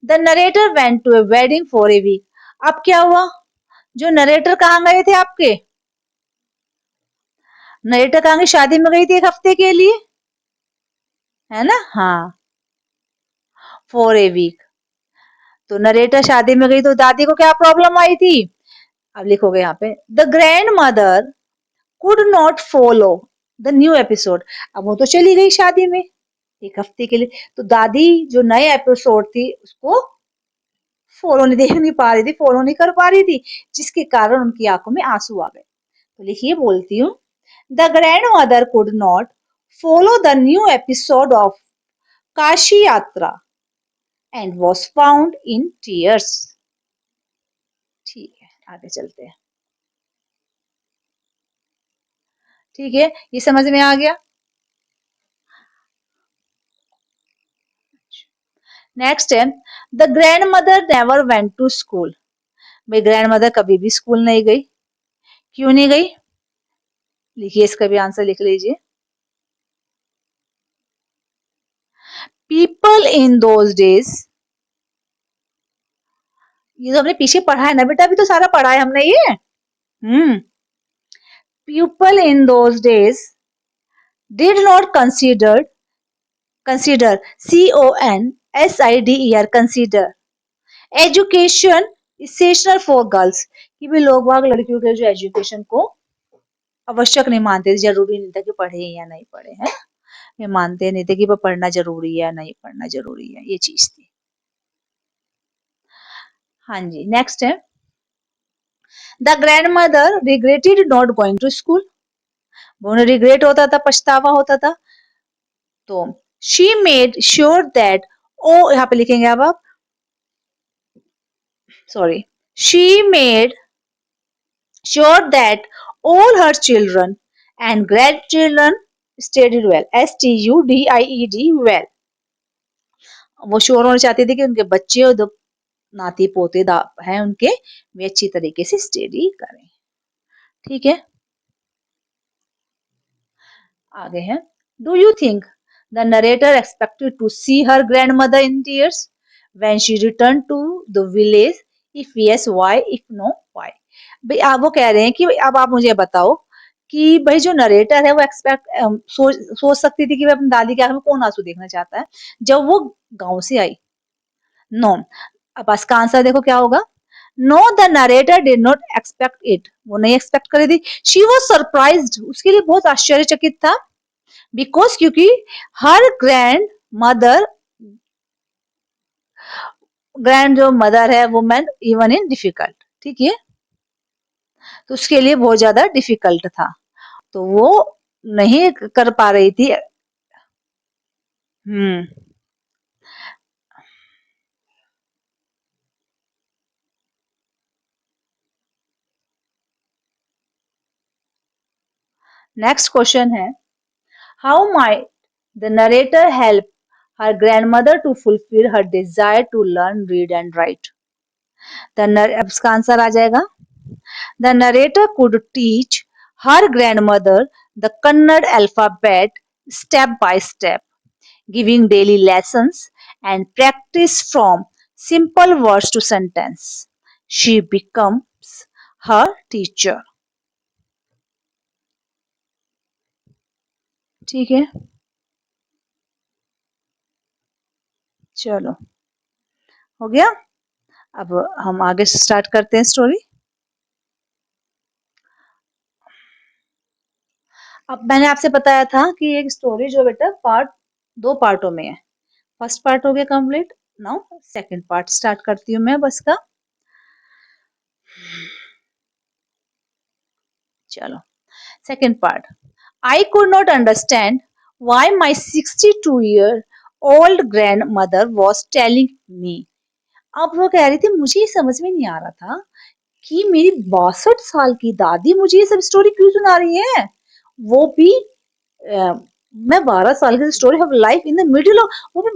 The narrator went to a wedding for a week. अब क्या हुआ, जो narrator कहाँ गए थे आपके? नरेटर कहाँ की शादी में गई थी एक हफ्ते के लिए, है ना? हाँ, फॉर ए वीक। तो नरेटर शादी में गई तो दादी को क्या प्रॉब्लम आई थी? अब लिखोगे यहाँ पे, the grandmother could not follow the new episode. अब वो तो चली गई शादी में एक हफ्ते के लिए, तो दादी जो नए एपिसोड थी उसको फॉलो नहीं, देख नहीं पा रही थी, फॉलो नहीं कर पा रही थी, जिसके कारण उनकी आंखों में आंसू आ गए। तो लिखिए, बोलती हूँ, the grandmother could not follow the new episode of Kashi Yatra and was found in tears. ठीक है, आगे चलते हैं। ठीक है, ये समझ में आ गया। नेक्स्ट है, the grandmother never went to school. भाई ग्रैंड मदर कभी भी स्कूल नहीं गई, क्यों नहीं गई? लिखिए, इसका भी आंसर लिख लीजिए। पीपल इन दोज डेज, ये तो हमने पीछे पढ़ा है ना बेटा, अभी तो सारा पढ़ा है हमने ये। People in those days did not consider consider education essential for girls कि भी लोग बाग लड़कियों के जो एजुकेशन को आवश्यक नहीं मानते थे, जरूरी नहीं था कि पढ़े या नहीं पढ़े हैं, ये मानते नहीं थे कि वो पढ़ना जरूरी है या नहीं पढ़ना जरूरी है, ये चीज थी। हाँ जी, नेक्स्ट है the grandmother regretted not going to school. उन्हें रिग्रेट होता था, पछतावा होता था। तो शी मेड श्योर दैट, ओ यहाँ पे लिखेंगे अब आप, sorry, she made sure that all her children and grandchildren studied well, studied well। वो श्योर होना चाहती थी कि उनके बच्चे और नाती पोते हैं उनके, वे अच्छी तरीके से स्टडी करें। ठीक है, आगे है do you think the narrator expected to see her grandmother in tears when she return to the village, if yes why, if no why. भाई आप वो कह रहे हैं कि अब आप मुझे बताओ कि भाई जो नरेटर है वो सोच सकती थी कि वह अपनी दादी के आंख में कौन आंसू देखना चाहता है जब वो गांव से आई। नो, अब इसका आंसर देखो क्या होगा। No, the narrator did not expect it, वो नहीं एक्सपेक्ट कर रही थी। शी वॉज सरप्राइज्ड, उसके लिए बहुत आश्चर्यचकित था। बिकॉज क्योंकि हर ग्रैंड जो मदर है वो मैन इवन इन डिफिकल्ट, ठीक है, तो उसके लिए बहुत ज्यादा डिफिकल्ट था, तो वो नहीं कर पा रही थी। हम्म, नेक्स्ट क्वेश्चन है how might the narrator help her grandmother to fulfil her desire to learn read and write. अब इसका आंसर आ जाएगा the narrator could teach her grandmother the Kannada alphabet step by step, giving daily lessons and practice from simple words to sentence. She becomes her teacher। ठीक है, चलो हो गया। अब हम आगे स्टार्ट करते हैं स्टोरी। अब मैंने आपसे बताया था कि एक स्टोरी जो बेटा दो पार्टों में है। फर्स्ट पार्ट हो गया complete, now second part start करती हूँ मैं बस का। चलो, second part. I could not understand why my 62-year-old grandmother was telling me। अब वो कह रही थी मुझे ये समझ में नहीं आ रहा था कि मेरी 62 साल की दादी मुझे ये सब स्टोरी क्यों सुना रही है, वो भी मैं 12 साल की story of life in the middle of, वो भी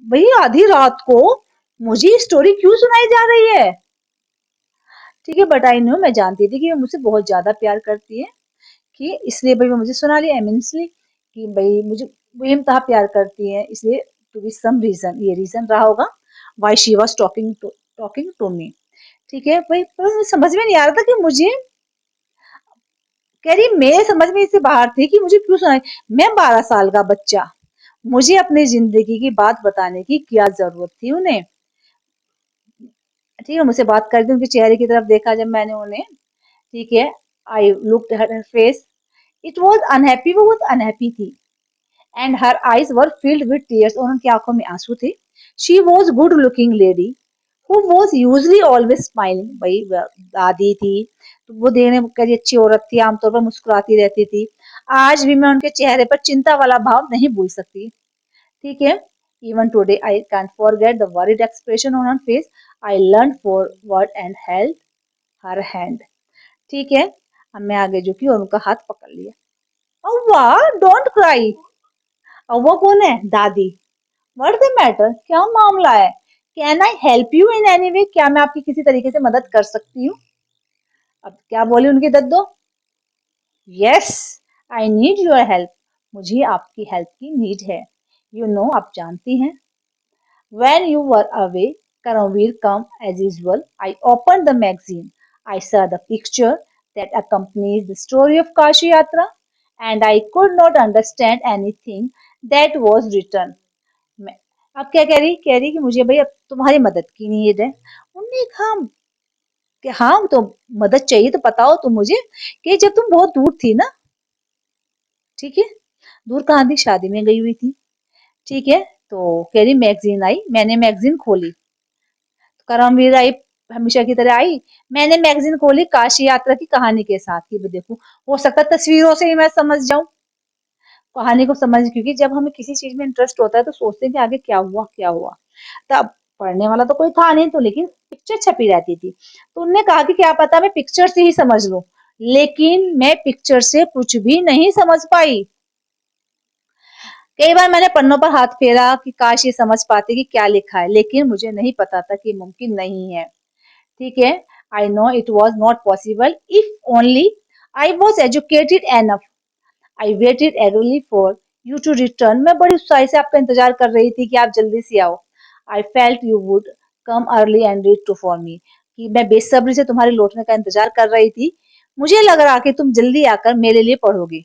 भाई आधी रात को मुझे स्टोरी क्यों सुनाई जा रही है। ठीक है, बट आई नो, मैं जानती थी कि वो मुझसे बहुत ज्यादा प्यार करती है, कि इसलिए भाई वो मुझे सुना रही है इमिनेंटली, कि भाई मुझे बेइंतहा प्यार करती है, इसलिए टू बी सम रीजन, ये रीजन रहा होगा why she was talking to me. ठीक है भाई, पर मुझे समझ में नहीं आ रहा था कि मुझे, कह रही मेरे समझ में इससे बाहर थी कि मुझे क्यों सुनाई, मैं 12 साल का बच्चा, मुझे अपनी जिंदगी की बात बताने की क्या जरूरत थी उन्हें। ठीक है, मुझसे बात कर दी, उनके चेहरे की तरफ देखा जब मैंने उन्हें, ठीक है, I looked at her face, it was unhappy, वो बहुत अनहैप्पी थी, and her eyes were filled with tears, और उनकी आंखों में आंसू थे। She was good looking lady who was usually always smiling. भाई दादी थी तो वो देखने में कभी अच्छी औरत थी, आमतौर पर मुस्कुराती रहती थी। आज भी मैं उनके चेहरे पर चिंता वाला भाव नहीं भूल सकती। ठीक है, even today I can't forget the worried expression on her face। I learned forward and held her hand। ठीक है, अब मैं आगे झुकी और उनका हाथ पकड़ लिया। अव्वा, डोंट क्राई। अव्वा कौन है? दादी। व्हाट द मैटर, क्या मामला है? Can I help you in any way, क्या मैं आपकी किसी तरीके से मदद कर सकती हूँ? अब क्या बोली उनकी दद्दो? Yes, I need your help, मुझे आपकी हेल्प की नीड है। यू नो, आप जानती हैं, when you were away, Karamveer come as usual। I opened the magazine। I saw the picture that accompanies the story of Kashi Yatra, and I could not understand anything that was written. मैं अब क्या कह रही कि मुझे भाई अब तुम्हारी मदद की नीड है। उन्होंने कहा कि हाँ तो मदद चाहिए तो बताओ तुम मुझे कि जब तुम बहुत दूर थी ना, ठीक है, दूर कहाँ थी, शादी में गई हुई थी, ठीक है, तो कह रही मैगजीन आई, मैंने मैगजीन खोली, करमवीर आई हमेशा की तरह आई, मैंने मैगजीन खोली काशी यात्रा की कहानी के साथ कि भी देखूं, हो सकता है तस्वीरों से ही मैं समझ जाऊं कहानी को समझ, क्योंकि जब हमें किसी चीज में इंटरेस्ट होता है तो सोचते हैं कि आगे क्या हुआ क्या हुआ। तब पढ़ने वाला तो कोई था नहीं, तो लेकिन पिक्चर छपी रहती थी, तो उनने कहा कि क्या पता मैं पिक्चर से ही समझ लूं, लेकिन मैं पिक्चर से कुछ भी नहीं समझ पाई। कई बार मैंने पन्नों पर हाथ फेरा कि काश ये समझ पाती कि क्या लिखा है, लेकिन मुझे नहीं पता था कि मुमकिन नहीं है। ठीक है, I know it was not possible if only I was educated enough. I waited eagerly for you to return. मैं बड़ी उत्साह से आपका इंतजार कर रही थी कि आप जल्दी से आओ। I felt you would come early and read to for me. कि मैं बेसब्री से तुम्हारे लौटने का इंतजार कर रही थी। मुझे लग रहा कि तुम जल्दी आकर मेरे लिए पढ़ोगी।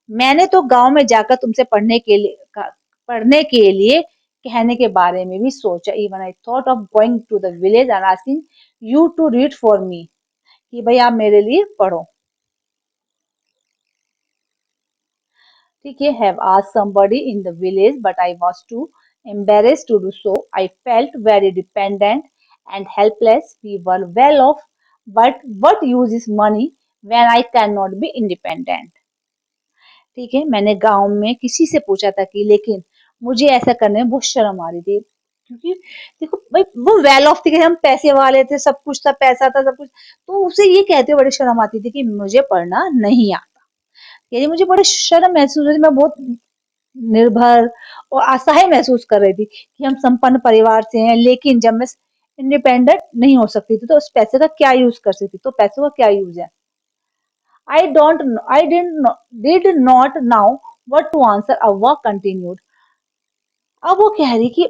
मैंने तो गांव में जाकर तुमसे पढ़ने के लिए कहने के बारे में भी सोचा। Even I thought of going to the village and asking you to read for me, कि भाई आप मेरे लिए पढ़ो। ठीक है, have asked somebody in the village, but I was too embarrassed to do so. I felt very dependent and helpless. We were well off, but what use is money when I cannot be independent? ठीक है, मैंने गांव में किसी से पूछा था कि, लेकिन मुझे ऐसा करने में बहुत शर्म आ रही थी, क्योंकि देखो भाई वो वेल ऑफ थी कि हम पैसे वाले थे, सब कुछ था, पैसा था, सब कुछ, तो उसे ये कहते हुए बड़ी शर्म आती थी कि मुझे पढ़ना नहीं आता। यानी मुझे बड़ी शर्म महसूस हो रही थी, मैं बहुत निर्भर और असहाय महसूस कर रही थी कि हम संपन्न परिवार से हैं, लेकिन जब मैं इंडिपेंडेंट नहीं हो सकती थी तो उस पैसे का क्या यूज कर सकती, तो पैसों का क्या यूज है। did not know what to answer. अव्वा continued. अब वो कह रही कि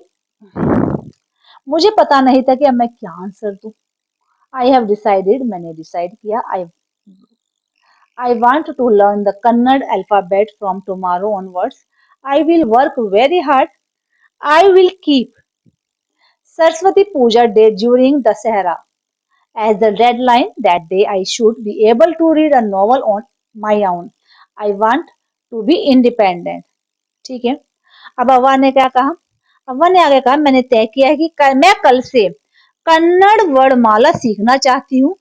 मुझे पता नहीं था कि अब मैं क्या आंसर दूं। आई हैव डिसाइडेड, मैंने डिसाइड किया, I want to learn the Kannada alphabet from tomorrow onwards. I will work very hard. I will keep Saraswati Puja day during Dasahara as the deadline. That day I should be able to read a novel on my own. I want to be independent. ठीक है, अब अव्वा ने क्या कहा, अव्वा ने आगे कहा मैंने तय किया है कि मैं कल से कन्नड़ वर्णमाला सीखना चाहती हूँ।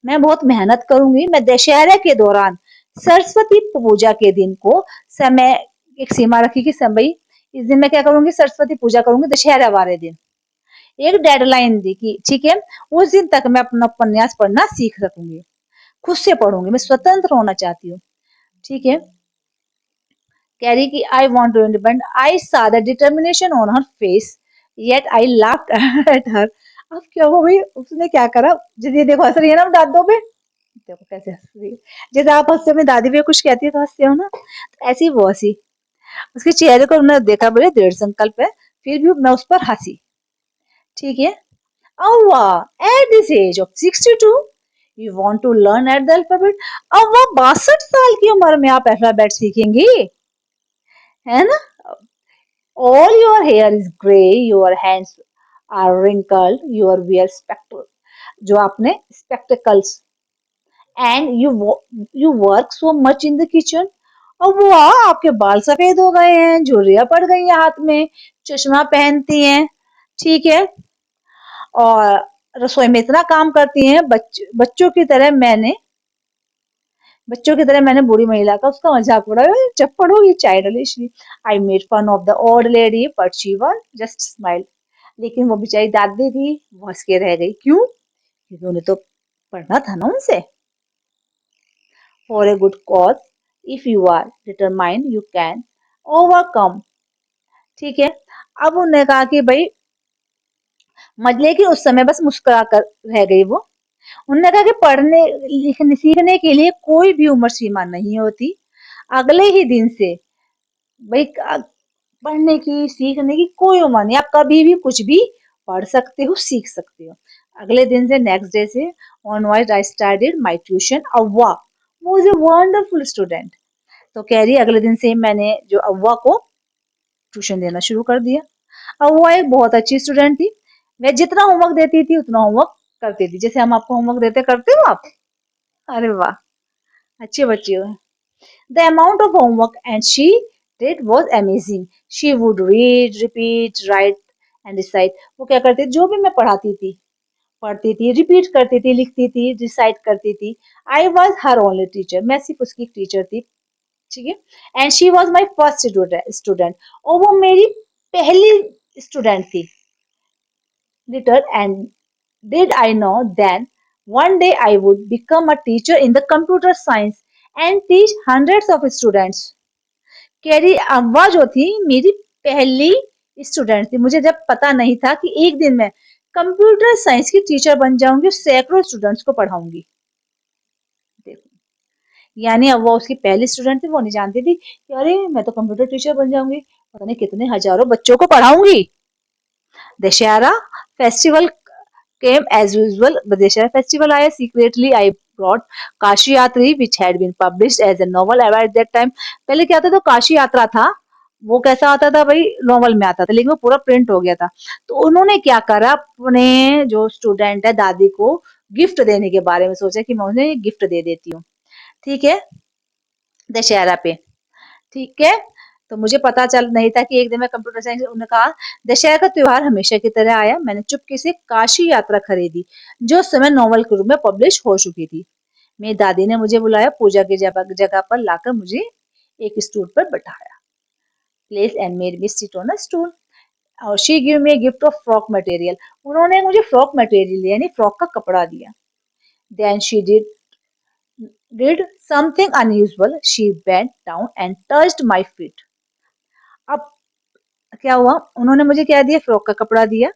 मैं बहुत मेहनत करूंगी। मैं दशहरे के दौरान सरस्वती पूजा के दिन को समय, एक सीमा रखी कि समय, इस दिन मैं क्या करूंगी, सरस्वती पूजा करूंगी दशहरा वाले दिन। एक डेडलाइन दी कि ठीक है, उस दिन तक मैं अपना उपन्यास पढ़ना सीख सकूंगी, खुद से पढ़ूंगी, मैं स्वतंत्र होना चाहती हूँ। ठीक है, कह रही कि आई वॉन्ट टू इंडिपेंड। आई सा the determination on her face, yet I laughed at her. अब क्या हो गई, उसने क्या करा, जी देखो हंस रही है ना दादों पे, देखो कैसे हंस रही है। जैसे आप हंसते में दादी भी कुछ कहती है तो हंसते हो ना, तो ऐसी वो हंसी। उसके चेहरे को उन्होंने देखा, बड़े दृढ़ संकल्प है, फिर भी मैं उस पर हंसी। ठीक है, अव्वा, at this age of 62 you want to learn at the alphabet। अव्वा 62 साल की उम्र में आप अल्फाबेट सीखेंगी, है ना। All your hair is gray, your hands are wrinkled, you wear spectacles, जो आपने spectacles, and you work so much in the kitchen। अब वाह, आपके बाल सफेद हो गए हैं, झुर्रियां पड़ गई हैं हाथ में, चश्मा पहनती हैं, ठीक है, और रसोई में इतना काम करती हैं, बच्चों की तरह मैंने बूढ़ी महिला का उसका मजाक उड़ाया, चप्पड़ होगी childish. I made fun of the old lady but she was just smile. लेकिन वो बेचारी दादी थी, वो हंस के रह गई। क्यों? क्योंकि उन्हें तो पढ़ना था ना उनसे। For a good cause if you are determined you can overcome. ठीक है, अब उन्होंने कहा कि भाई मजले की उस समय बस मुस्कुरा कर रह गई वो। उन्होंने कहा कि पढ़ने लिखने सीखने के लिए कोई भी उम्र सीमा नहीं होती। अगले ही दिन से भाई पढ़ने की सीखने की कोई उम्र नहीं, आप कभी भी कुछ भी पढ़ सकते हो, सीख सकते हो। अगले दिन से नेक्स्ट डे से onward I started my tuition. अव्वा was a wonderful student. तो कह रही अगले दिन से मैंने जो अव्वा को ट्यूशन देना शुरू कर दिया। अव्वा एक बहुत अच्छी स्टूडेंट थी। वह जितना होमवर्क देती थी उतना होमवर्क करती थी। जैसे हम आपको होमवर्क देते करते हो आप? अरे वाह! अच्छे बच्चे हो। The amount of homework and she did was amazing. She would read, repeat, write and recite. वो क्या करती थी? जो भी मैं पढ़ती थी, रिपीट करती थी, लिखती थी, रिसाइट करती थी। I was her only teacher. मैं सिर्फ उसकी टीचर थी, ठीक है? And she was my first student. और वो मेरी पहली स्टूडेंट थी। Little and did I know then one day I would become a teacher in the computer science and teach hundreds of students. कैरी अव्वा जो थी मेरी पहली स्टूडेंट थी। मुझे जब पता नहीं था कि एक दिन मैं कंप्यूटर साइंस की टीचर बन जाऊंगी, सैकड़ों स्टूडेंट्स को पढ़ाऊंगी। देखो, यानी अव्वा उसकी पहली स्टूडेंट थी, वो नहीं जानती थी कि अरे मैं तो कंप्यूटर टीचर बन जाऊंगी, पता नहीं कितने हजारों बच्चों को पढ़ाऊंगी। Dussehra festival came as usual. The Dashera festival I secretly I brought Kashi यात्री which had been published as a novel at that time. पहले क्या आता था, काशी यात्रा था, वो कैसा आता था भाई, नॉवल में आता था, लेकिन वो पूरा प्रिंट हो गया था। तो उन्होंने क्या करा, अपने जो स्टूडेंट है दादी को गिफ्ट देने के बारे में सोचा कि मैं उन्हें गिफ्ट दे देती हूँ, ठीक है, दशहरा पे, ठीक है। तो मुझे पता चल नहीं था कि एक दिन मैं कंप्यूटर साइंस, उन्होंने कहा दशहरा का त्योहार हमेशा की तरह आया। मैंने चुपके से काशी यात्रा खरीदी जो उस समय नॉवल के रूप में पब्लिश हो चुकी थी। मेरी दादी ने मुझे बुलाया, पूजा की जगह पर लाकर मुझे एक स्टूल पर बैठाया, place and made me sit on a stool, और she give me gift of frock material. उन्होंने मुझे फ्रॉक मटेरियल यानी फ्रॉक का कपड़ा दिया। Then she did something unusual. She bent down and touched my feet. अब क्या हुआ, उन्होंने मुझे क्या दिया, फ्रॉक का कपड़ा दिया,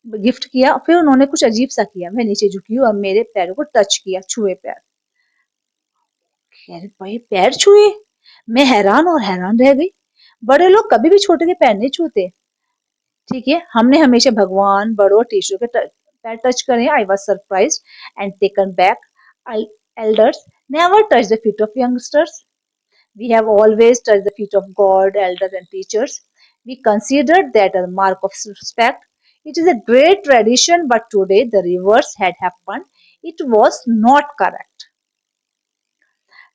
गिफ्ट किया, फिर उन्होंने कुछ अजीब सा किया, मैं नीचे झुकी और मेरे पैरों को टच किया, छुए पैर। अरे भाई पैर छुए, मैं हैरान और हैरान रह गई। बड़े लोग कभी भी छोटे के पैर नहीं छूते, ठीक है, हमने हमेशा भगवान, बड़ों, टीचरों के पैर टच करे। I was surprise and taken back. Elders never touch the feet of youngsters. We have always touched the feet of God, elders, and teachers. We considered that a mark of respect. It is a great tradition, but today the reverse had happened. It was not correct.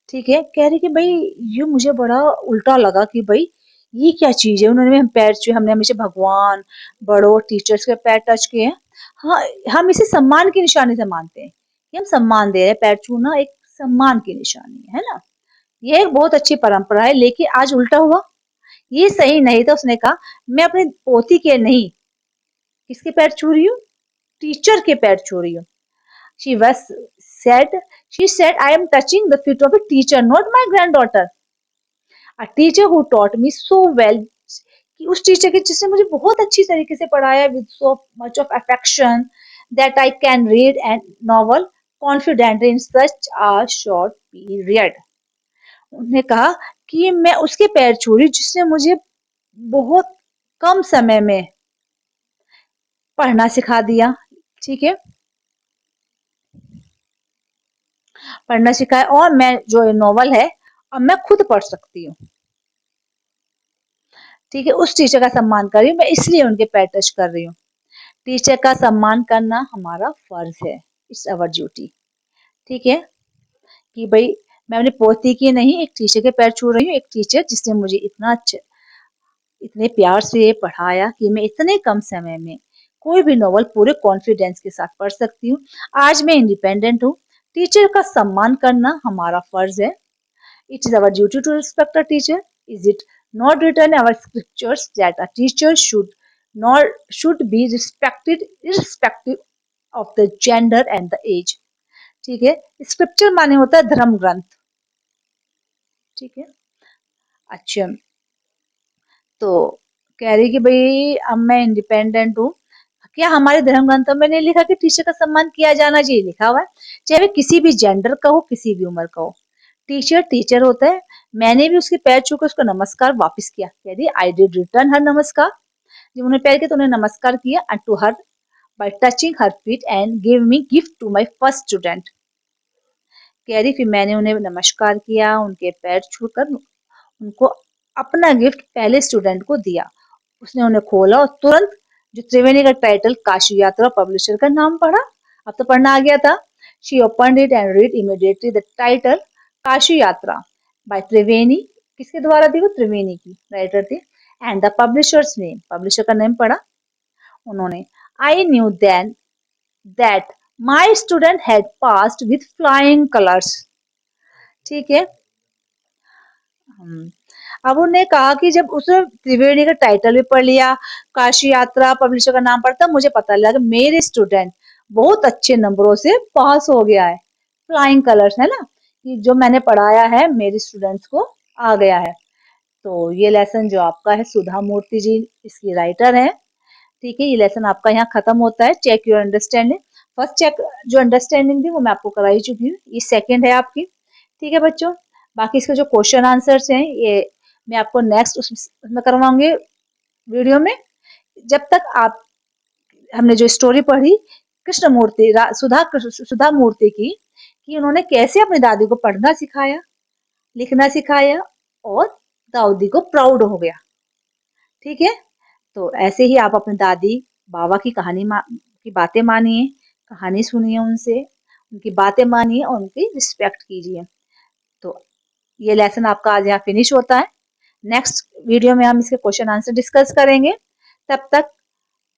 ठीक है, कह रही कि भाई ये मुझे बड़ा उल्टा लगा कि भाई ये क्या चीज है, उन्होंने हम पैर छुए, हमने हमेशा भगवान, बड़ों, टीचर्स के पैर टच किए हैं। हाँ, हम इसे सम्मान की निशानी से मानते हैं कि हम सम्मान दे रहे हैं, पैर छूना एक सम्मान की निशानी है ना। ये एक बहुत अच्छी परंपरा है, लेकिन आज उल्टा हुआ, ये सही नहीं था। उसने कहा मैं अपनी पोती के नहीं, किसके पैर छू रही हूँ, टीचर के पैर छू रही हूँ। She was said she said I am touching the feet of a teacher, not my granddaughter. A teacher who taught me so well, कि उस टीचर के जिसने मुझे बहुत अच्छी तरीके से पढ़ाया, with so much of affection that I can read a novel confidently in such a short period. उन्होंने कहा कि मैं उसके पैर छू रही हूँ जिसने मुझे बहुत कम समय में पढ़ना सिखा दिया, ठीक है, पढ़ना सिखाया, और मैं जो ये नॉवल है अब मैं खुद पढ़ सकती हूँ, ठीक है। उस टीचर का सम्मान कर रही हूँ मैं, इसलिए उनके पैर टच कर रही हूँ। टीचर का सम्मान करना हमारा फर्ज है, इट्स अवर ड्यूटी, ठीक है, कि भाई मैं अपनी पोती की नहीं, एक टीचर के पैर छू रही हूँ, एक टीचर जिसने मुझे इतना अच्छा, इतने प्यार से पढ़ाया कि मैं इतने कम समय में कोई भी नॉवल पूरे कॉन्फिडेंस के साथ पढ़ सकती हूँ। आज मैं इंडिपेंडेंट हूँ। टीचर का सम्मान करना हमारा फर्ज है। It is our duty to respect a teacher. Is it not written in our scriptures that a teacher should be respected irrespective of the gender and the age, ठीक है। स्क्रिप्चर माने होता है धर्म ग्रंथ, ठीक है। अच्छा, तो कह रही कि भाई अब मैं इंडिपेंडेंट हूँ। क्या हमारे धर्म ग्रंथों में नहीं लिखा कि टीचर का सम्मान किया जाना चाहिए? लिखा हुआ है, चाहे वो किसी भी जेंडर का हो, किसी भी उम्र का हो। टीचर टीचर होता है। मैंने भी उसके पैर छू कर उसको नमस्कार वापस किया, कह रही आई डिड रिटर्न हर नमस्कार। जब उन्हें पैर किया तो उन्हें नमस्कार किया, and to her by touching her feet and gave me gift to my first student. Carry, फिर मैंने उन्हें नमस्कार किया, उनके पैर छूकर उनको अपना गिफ्ट पहले स्टूडेंट को दिया। उसने उन्हें खोला और तुरंत जो त्रिवेणी का टाइटल काशी यात्रा पब्लिशर का नाम पढ़ा। अब तो पढ़ना आ गया था। She opened it and read immediately the title Kashi यात्रा बाय त्रिवेणी। किसके द्वारा थी वो? त्रिवेणी की राइटर थी। And the publisher's name, publisher का नेम पढ़ा उन्होंने। I knew then that my student had passed with flying colours. ठीक है। हम्म, अब उन्होंने कहा कि जब उसने त्रिवेणी का टाइटल भी पढ़ लिया, काशी यात्रा पब्लिशर का नाम पढ़ता, मुझे पता लगा कि मेरे स्टूडेंट बहुत अच्छे नंबरों से पास हो गया है। फ्लाइंग कलर्स है ना, कि जो मैंने पढ़ाया है मेरे स्टूडेंट्स को आ गया है। तो ये लेसन जो आपका है, सुधा मूर्ति जी इसकी राइटर है। ठीक है, ये लेसन आपका यहाँ खत्म होता है। Check your understanding. First check जो अंडरस्टैंडिंग थी वो मैं आपको कराई चुकी हूँ, ये सेकंड है आपकी। ठीक है बच्चों, बाकी इसके जो क्वेश्चन आंसर्स हैं ये मैं आपको नेक्स्ट उसमें करवाऊंगी वीडियो में। जब तक आप, हमने जो स्टोरी पढ़ी कृष्णमूर्ति सुधा मूर्ति की, कि उन्होंने कैसे अपनी दादी को पढ़ना सिखाया, लिखना सिखाया और दाऊदी को प्राउड हो गया। ठीक है, तो ऐसे ही आप अपनी दादी बाबा की की बातें मानिए, कहानी सुनिए उनसे, उनकी बातें मानिए और उनकी रिस्पेक्ट कीजिए। तो ये लेसन आपका आज यहाँ फिनिश होता है। नेक्स्ट वीडियो में हम इसके क्वेश्चन आंसर डिस्कस करेंगे। तब तक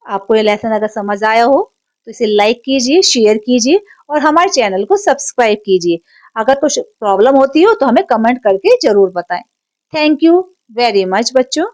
आपको ये लेसन अगर समझ आया हो तो इसे लाइक कीजिए, शेयर कीजिए और हमारे चैनल को सब्सक्राइब कीजिए। अगर कुछ प्रॉब्लम होती हो तो हमें कमेंट करके जरूर बताएं। थैंक यू वेरी मच बच्चों।